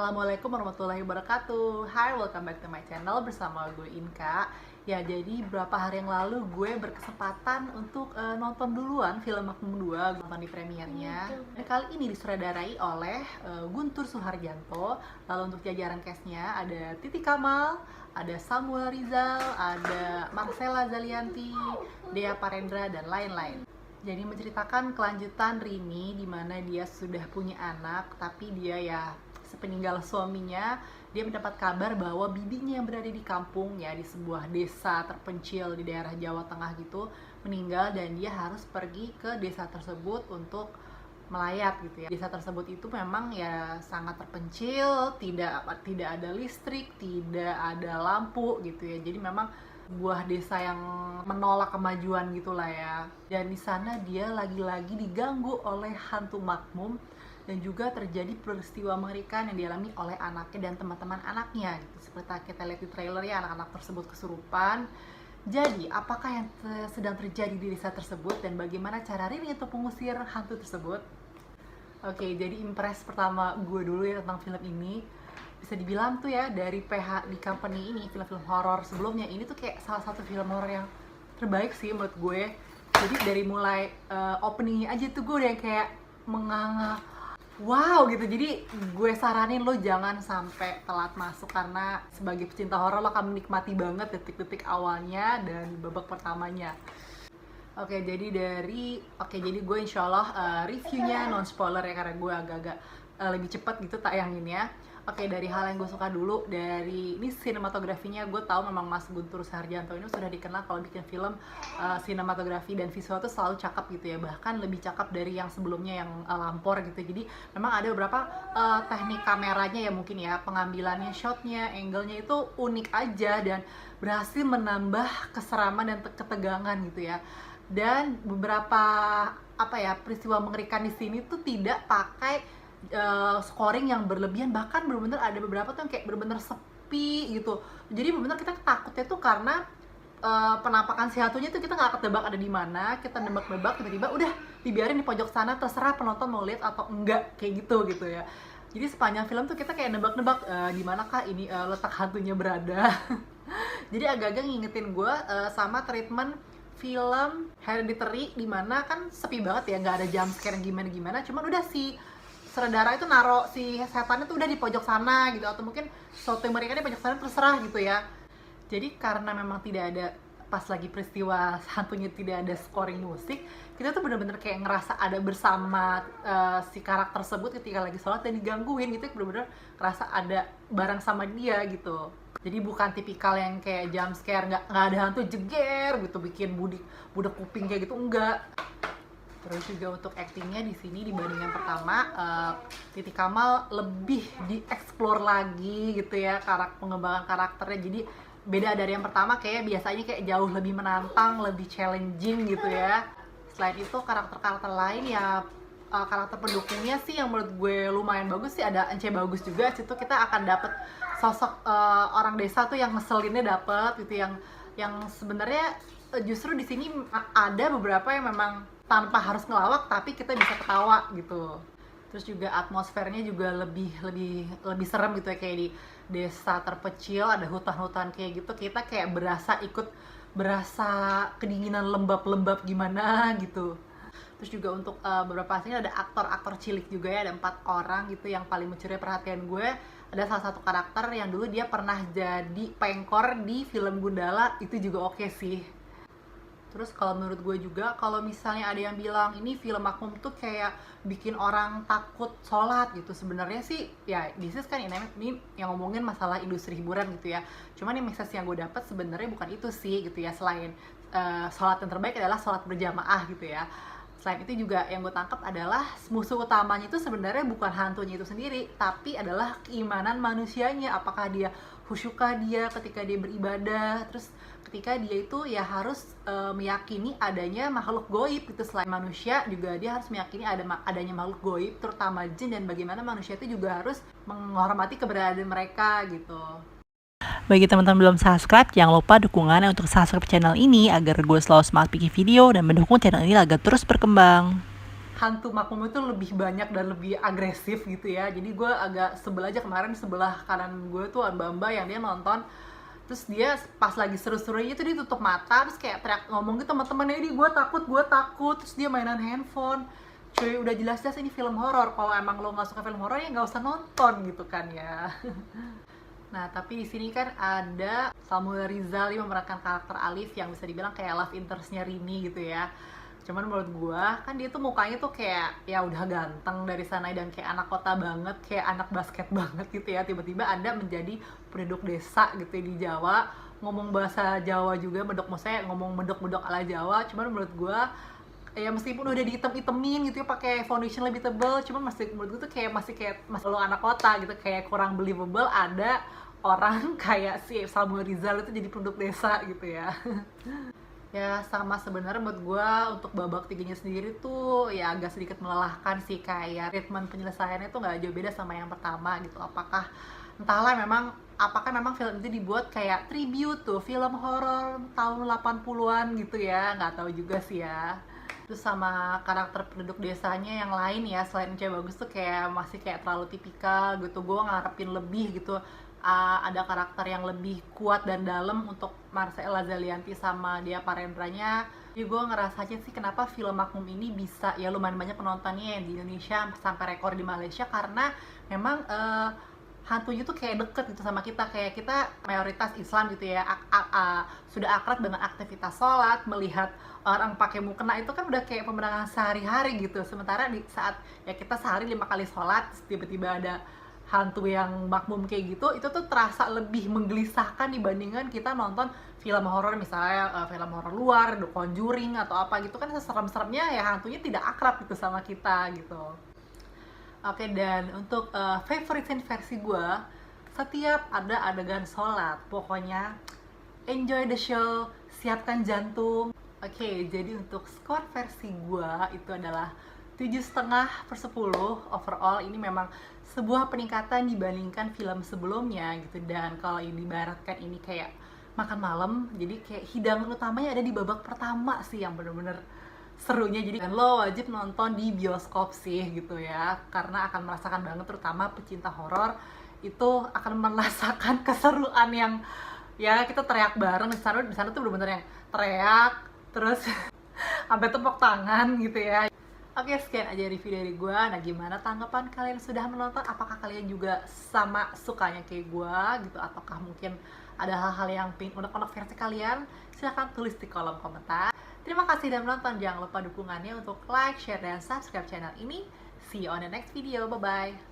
Assalamualaikum warahmatullahi wabarakatuh. Hai, welcome back to my channel bersama gue Inka. Ya, jadi beberapa hari yang lalu gue berkesempatan untuk nonton duluan film Makmum 2, gue nonton di premiernya. Dan kali ini disutradarai oleh Guntur Suharyanto. Lalu untuk jajaran castnya ada Titi Kamal, ada Samuel Rizal, ada Marcella Zalianty, Dea Parendra, dan lain-lain. Jadi menceritakan kelanjutan Rini di mana dia sudah punya anak, tapi dia ya sepeninggal suaminya, dia mendapat kabar bahwa bibinya yang berada di kampung ya, di sebuah desa terpencil di daerah Jawa Tengah gitu, meninggal dan dia harus pergi ke desa tersebut untuk melayat gitu ya. Desa tersebut itu memang ya sangat terpencil, tidak ada listrik, tidak ada lampu gitu ya. Jadi memang sebuah desa yang menolak kemajuan gitulah ya. Dan di sana dia lagi-lagi diganggu oleh hantu makmum dan juga terjadi peristiwa mengerikan yang dialami oleh anaknya dan teman-teman anaknya gitu. Seperti kita lihat di trailer ya, anak-anak tersebut kesurupan. Jadi, apakah yang sedang terjadi di desa tersebut dan bagaimana cara Rini untuk mengusir hantu tersebut? Oke, jadi impress pertama gue dulu ya tentang film ini. Bisa dibilang tuh ya, dari PH di company ini, film-film horor sebelumnya, ini tuh kayak salah satu film horor yang terbaik sih menurut gue. Jadi dari mulai openingnya aja tuh gue udah kayak menganga, wow gitu. Jadi gue saranin lo jangan sampai telat masuk, karena sebagai pecinta horor lo akan menikmati banget detik-detik awalnya dan babak pertamanya. Jadi gue insyaallah reviewnya non spoiler ya, karena gue agak-agak lebih cepat gitu tayanginnya. Dari hal yang gue suka dulu, dari ini sinematografinya. Gue tahu memang Mas Guntur Suharyanto ini sudah dikenal kalau bikin film sinematografi dan visual tuh selalu cakep gitu ya, bahkan lebih cakep dari yang sebelumnya yang Lampor gitu. Jadi memang ada beberapa teknik kameranya ya, mungkin ya pengambilannya, shotnya, angle-nya itu unik aja dan berhasil menambah keseraman dan ketegangan gitu ya. Dan beberapa peristiwa mengerikan di sini tuh tidak pakai scoring yang berlebihan, bahkan benar-benar ada beberapa tuh yang kayak benar-benar sepi gitu. Jadi benar-benar kita takutnya tuh karena penampakan si hantunya tuh kita nggak ketebak ada di mana, kita nebak-nebak, tiba-tiba udah dibiarin di pojok sana, terserah penonton mau lihat atau enggak, kayak gitu ya. Jadi sepanjang film tuh kita kayak nebak-nebak di manakah ini letak hantunya berada. Jadi agak-agak ngingetin gue sama treatment film Hereditary, dimana kan sepi banget ya, nggak ada jump scare gimana-gimana, cuman udah si sutradara itu naro si setannya tuh udah di pojok sana gitu, atau mungkin sesuatu yang mereka di pojok sana, terserah gitu ya. Jadi karena memang tidak ada, pas lagi peristiwa hantunya tidak ada scoring musik, kita tuh bener-bener kayak ngerasa ada bersama si karakter tersebut ketika lagi sholat dan digangguin gitu, bener-bener ngerasa ada bareng sama dia gitu. Jadi bukan tipikal yang kayak jump scare, nggak ada hantu jeger gitu bikin budak kuping kayak gitu, enggak. Terus juga untuk actingnya di sini dibanding yang pertama, Titi Kamal lebih dieksplor lagi gitu ya, pengembangan karakternya. Jadi beda dari yang pertama, kayak biasanya kayak jauh lebih menantang, lebih challenging gitu ya. Selain itu karakter-karakter lain ya, karakter pendukungnya sih yang menurut gue lumayan bagus sih. Ada Ence Bagus juga, situ kita akan dapet sosok orang desa tuh yang ngeselinnya dapet gitu, yang sebenarnya justru di sini ada beberapa yang memang tanpa harus ngelawak tapi kita bisa ketawa gitu. Terus juga atmosfernya juga lebih serem gitu ya, kayak di desa terpencil, ada hutan-hutan kayak gitu, kita kayak berasa kedinginan lembab-lembab gimana gitu. Terus juga untuk beberapa scene ada aktor-aktor cilik juga ya, ada 4 orang gitu yang paling mencuri perhatian gue. Ada salah satu karakter yang dulu dia pernah jadi pengkor di film Gundala, itu juga oke sih. Terus kalau menurut gue juga, kalau misalnya ada yang bilang ini film Makmum tuh kayak bikin orang takut sholat gitu, sebenarnya sih ya this is kan ini yang ngomongin masalah industri hiburan gitu ya. Cuman yang message yang gue dapat sebenarnya bukan itu sih gitu ya. Selain sholat yang terbaik adalah sholat berjamaah gitu ya, selain itu juga yang gue tangkap adalah musuh utamanya itu sebenarnya bukan hantunya itu sendiri, tapi adalah keimanan manusianya. Apakah dia khusyukah dia ketika dia beribadah, terus ketika dia itu ya harus meyakini adanya makhluk goib gitu. Selain manusia juga dia harus meyakini adanya makhluk goib, terutama jin, dan bagaimana manusia itu juga harus menghormati keberadaan mereka gitu. Bagi teman-teman belum subscribe, jangan lupa dukungannya untuk subscribe channel ini agar gue selalu semangat bikin video dan mendukung channel ini agar terus berkembang. hantu makmum itu lebih banyak dan lebih agresif gitu ya. Jadi gue agak sebel aja kemarin, sebelah kanan gue tuh mbak-mbak yang dia nonton, terus dia pas lagi seru-serunya itu dia tutup mata terus kayak teriak ngomong gitu sama temennya, ini gue takut, terus dia mainan handphone. Cuy, udah jelas-jelas ini film horor, kalau emang lo nggak suka film horor ya nggak usah nonton gitu kan ya. Nah, tapi di sini kan ada Samuel Rizal yang memerankan karakter Alif yang bisa dibilang kayak love interest-nya Rini gitu ya. Cuman menurut gua, kan dia tuh mukanya tuh kayak ya udah ganteng dari sana dan kayak anak kota banget, kayak anak basket banget gitu ya. Tiba-tiba ada menjadi penduduk desa gitu ya, di Jawa, ngomong bahasa Jawa juga, maksudnya ngomong medok-medok ala Jawa. Cuman menurut gua ya meskipun udah diitem-itemin gitu ya pakai foundation lebih tebel, cuman masih menurut gue tuh kayak masih lo anak kota gitu, kayak kurang believable ada orang kayak si Samuel Rizal itu jadi penduduk desa gitu ya. Ya sama sebenarnya menurut gue untuk babak tiganya sendiri tuh ya agak sedikit melelahkan sih, kayak treatment penyelesaiannya tuh nggak jauh beda sama yang pertama gitu. Apakah memang film itu dibuat kayak tribute tuh film horor tahun 80-an gitu ya, nggak tahu juga sih ya. Terus sama karakter penduduk desanya yang lain ya, selain cewek bagus tuh kayak masih kayak terlalu tipikal gitu. Gue ngarepin lebih gitu, ada karakter yang lebih kuat dan dalam untuk Marcella Zalianty sama Dea Parendranya. Jadi gue ngerasanya sih kenapa film Makmum ini bisa ya lumayan banyak penontonnya di Indonesia sampai rekor di Malaysia, karena memang hantunya tuh kayak deket gitu sama kita, kayak kita mayoritas Islam gitu ya, sudah akrab dengan aktivitas sholat, melihat orang pakai mukena itu kan udah kayak pemandangan sehari-hari gitu. Sementara di saat ya kita sehari 5 kali sholat, tiba-tiba ada hantu yang makmum kayak gitu, itu tuh terasa lebih menggelisahkan dibandingkan kita nonton film horor misalnya film horor luar, The Conjuring atau apa gitu kan, seserem-seremnya ya hantunya tidak akrab gitu sama kita gitu. Oke, dan untuk favorite scene versi gue, setiap ada adegan sholat, pokoknya enjoy the show, siapkan jantung. Oke, jadi untuk skor versi gue itu adalah 7,5/10 overall. Ini memang sebuah peningkatan dibandingkan film sebelumnya gitu. Dan kalau ini dibaratkan ini kayak makan malam, jadi kayak hidangan utamanya ada di babak pertama sih yang bener-bener serunya. Jadi dan lo wajib nonton di bioskop sih gitu ya, karena akan merasakan banget, terutama pecinta horor itu akan merasakan keseruan yang ya kita teriak bareng di sana tuh bener-bener yang teriak terus sampai tepuk tangan gitu ya. Oke, sekian aja review dari gue. Nah, gimana tanggapan kalian sudah menonton? Apakah kalian juga sama sukanya kayak gue gitu, ataukah mungkin ada hal-hal yang pengen unek-unek versi kalian? Silahkan tulis di kolom komentar. Terima kasih sudah menonton. Jangan lupa dukungannya untuk like, share, dan subscribe channel ini. See you on the next video. Bye-bye.